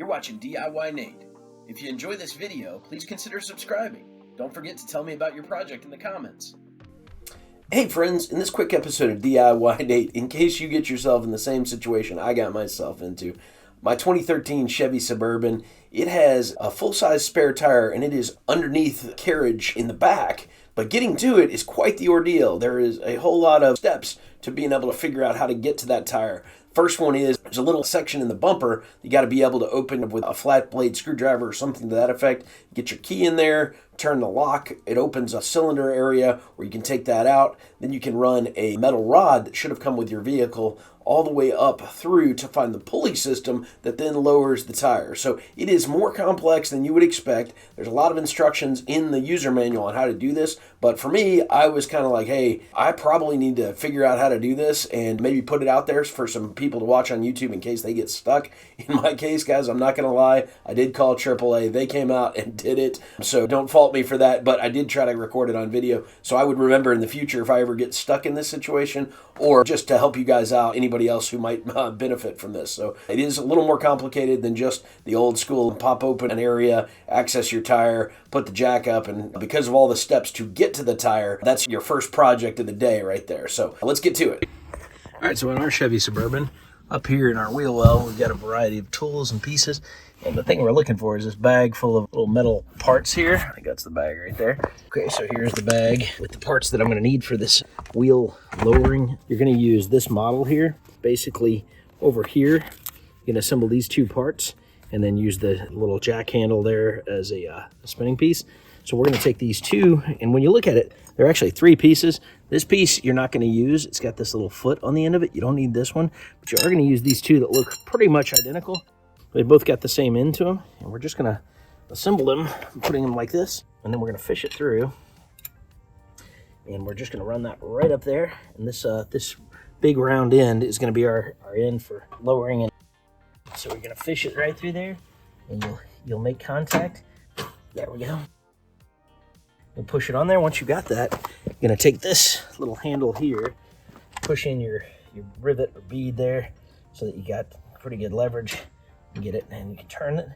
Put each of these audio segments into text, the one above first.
You're watching DIYNate. If you enjoy this video, please consider subscribing. Don't forget to tell me about your project in the comments. Hey friends, in this quick episode of DIYNate, in case you get yourself in the same situation I got myself into, my 2013 Chevy Suburban, it has a full-size spare tire and it is underneath the carriage in the back, but getting to it is quite the ordeal. There is a whole lot of steps to being able to figure out how to get to that tire. First one is there's a little section in the bumper you got to be able to open with a flat blade screwdriver or something to that effect. Get your key in there, turn the lock. It opens a cylinder area where you can take that out. Then you can run a metal rod that should have come with your vehicle all the way up through to find the pulley system that then lowers the tire. So it is more complex than you would expect. There's a lot of instructions in the user manual on how to do this, but for me, I was kind of like, hey, I probably need to figure out how to do this and maybe put it out there for some people to watch on YouTube in case they get stuck. In my case, guys, I'm not going to lie, I did call AAA. They came out and did it, so don't fault me for that, but I did try to record it on video so I would remember in the future if I ever get stuck in this situation, or just to help you guys out, anybody else who might benefit from this. So it is a little more complicated than just the old school pop open an area, access your tire, put the jack up, and because of all the steps to get to the tire, that's your first project of the day right there. So let's get to it. All right, so in our Chevy Suburban, up here in our wheel well, we've got a variety of tools and pieces. And the thing we're looking for is this bag full of little metal parts here. I think that's the bag right there. Okay, so here's the bag with the parts that I'm going to need for this wheel lowering. You're going to use this model here. Basically, over here, you can assemble these two parts and then use the little jack handle there as a spinning piece. So we're going to take these two, and when you look at it, they're actually three pieces. This piece you're not going to use. It's got this little foot on the end of it. You don't need this one, but you are going to use these two that look pretty much identical. They both got the same end to them, and we're just going to assemble them, putting them like this, and then we're going to fish it through. And we're just going to run that right up there, and this big round end is going to be our end for lowering it. So we're going to fish it right through there, and you'll make contact. There we go. You'll push it on there. Once you got that, you're going to take this little handle here, push in your rivet or bead there so that you got pretty good leverage. Get it, and you can turn it.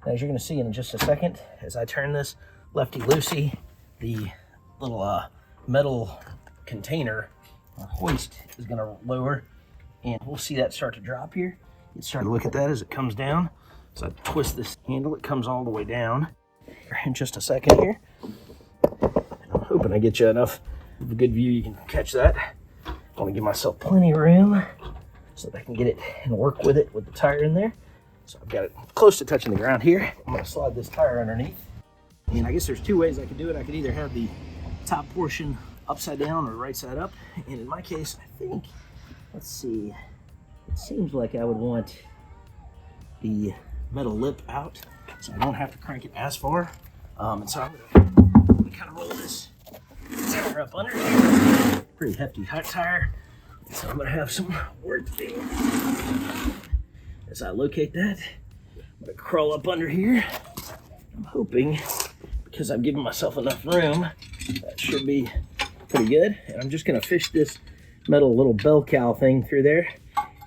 As you're going to see in just a second, as I turn this lefty-loosey, the little metal container hoist is going to lower, and we'll see that start to drop here. You start to look at that as it comes down. So I twist this handle, it comes all the way down. In just a second here. I'm hoping I get you enough of a good view you can catch that. I want to give myself plenty of room so that I can get it and work with it with the tire in there. So I've got it close to touching the ground here. I'm going to slide this tire underneath. And I guess there's two ways I could do it. I could either have the top portion upside down or right side up. And in my case, I think, let's see, it seems like I would want the metal lip out so I don't have to crank it as far. And so I'm going to kind of roll this tire up under here. Pretty hefty hot tire. So I'm going to have some work to do. As I locate that, I'm going to crawl up under here. I'm hoping, because I've given myself enough room, that should be pretty good. And I'm just going to fish this metal little bell cow thing through there.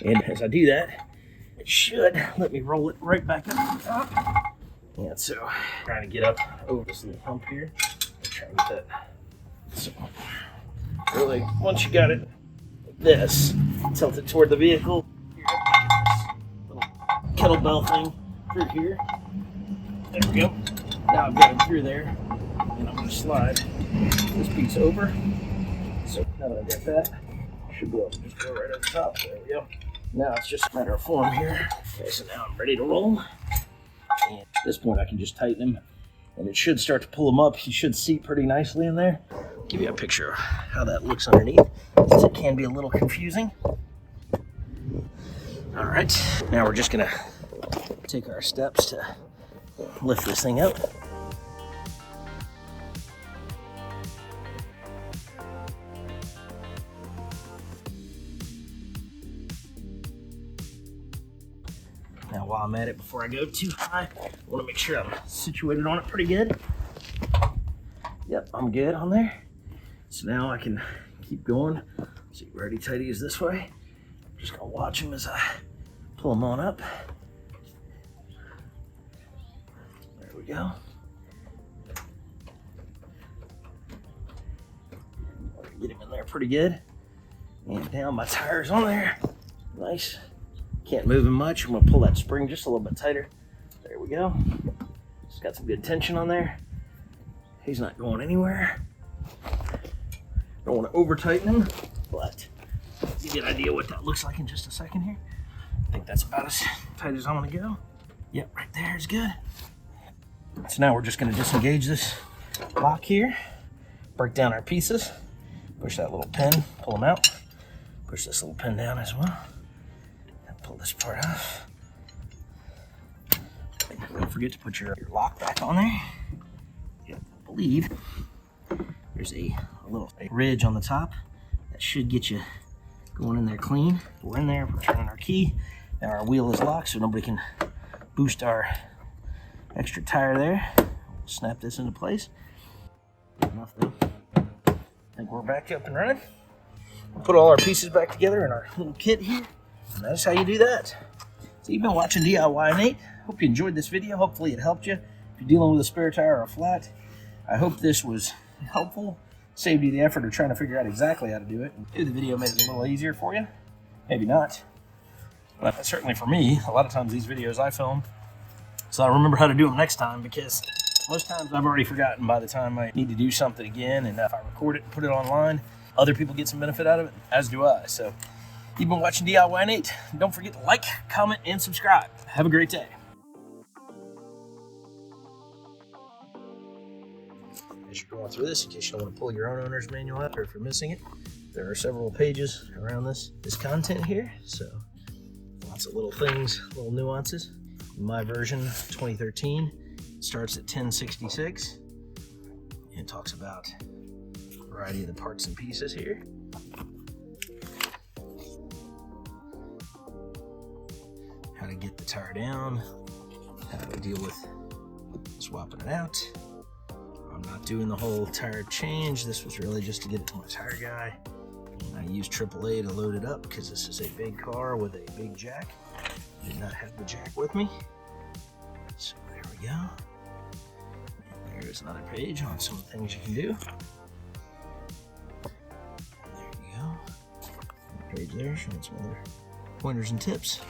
And as I do that, it should let me roll it right back up to the top. And so, trying to get up over this little hump here. Try to get that. So, really, once you got it like this, tilt it toward the vehicle. Kettlebell thing through here. There we go. Now I've got it through there, and I'm going to slide this piece over. So now that I've got that, I should be able to just go right up the top. There we go. Now it's just a matter of form here. Okay, so now I'm ready to roll. And at this point, I can just tighten them, and it should start to pull them up. You should see pretty nicely in there. I'll give you a picture of how that looks underneath, since it can be a little confusing. All right, now we're just gonna take our steps to lift this thing up. Now while I'm at it, before I go too high, I wanna make sure I'm situated on it pretty good. Yep, I'm good on there. So now I can keep going. See, righty tighty is this way. I'm just gonna watch them as I pull them on up. we go. Get him in there pretty good. And down my tires on there. Nice. Can't move him much. I'm gonna pull that spring just a little bit tighter. There we go. Just got some good tension on there. He's not going anywhere. Don't want to over tighten him, but you get an idea what that looks like in just a second here. I think that's about as tight as I want to go. Yep, right there is good. So now we're just going to disengage this lock here, break down our pieces, push that little pin, pull them out, push this little pin down as well, and pull this part off. Don't forget to put your lock back on there. I believe there's a little ridge on the top that should get you going in there clean. We're in there, we're turning our key. Now our wheel is locked so nobody can boost our extra tire there. We'll snap this into place. Good enough though. I think we're back up and running. We'll put all our pieces back together in our little kit here. And that's how you do that. So you've been watching DIYNate. Hope you enjoyed this video. Hopefully it helped you. If you're dealing with a spare tire or a flat, I hope this was helpful. Saved you the effort of trying to figure out exactly how to do it. Maybe the video made it a little easier for you. Maybe not. But certainly for me, a lot of times these videos I film, so I remember how to do them next time, because most times I've already forgotten by the time I need to do something again. And if I record it and put it online, other people get some benefit out of it, as do I. So you've been watching DIYNate. Don't forget to like, comment, and subscribe. Have a great day. As you're going through this, in case you don't want to pull your own owner's manual out, or if you're missing it, there are several pages around this content here. So lots of little things, little nuances. My version 2013 starts at 1066 and talks about a variety of the parts and pieces here. How to get the tire down, how to deal with swapping it out. I'm not doing the whole tire change. This was really just to get it to my tire guy. And I used AAA to load it up because this is a big car with a big jack. I did not have the jack with me. So there we go. And there's another page on some things you can do. There you go. Page there showing some other pointers and tips.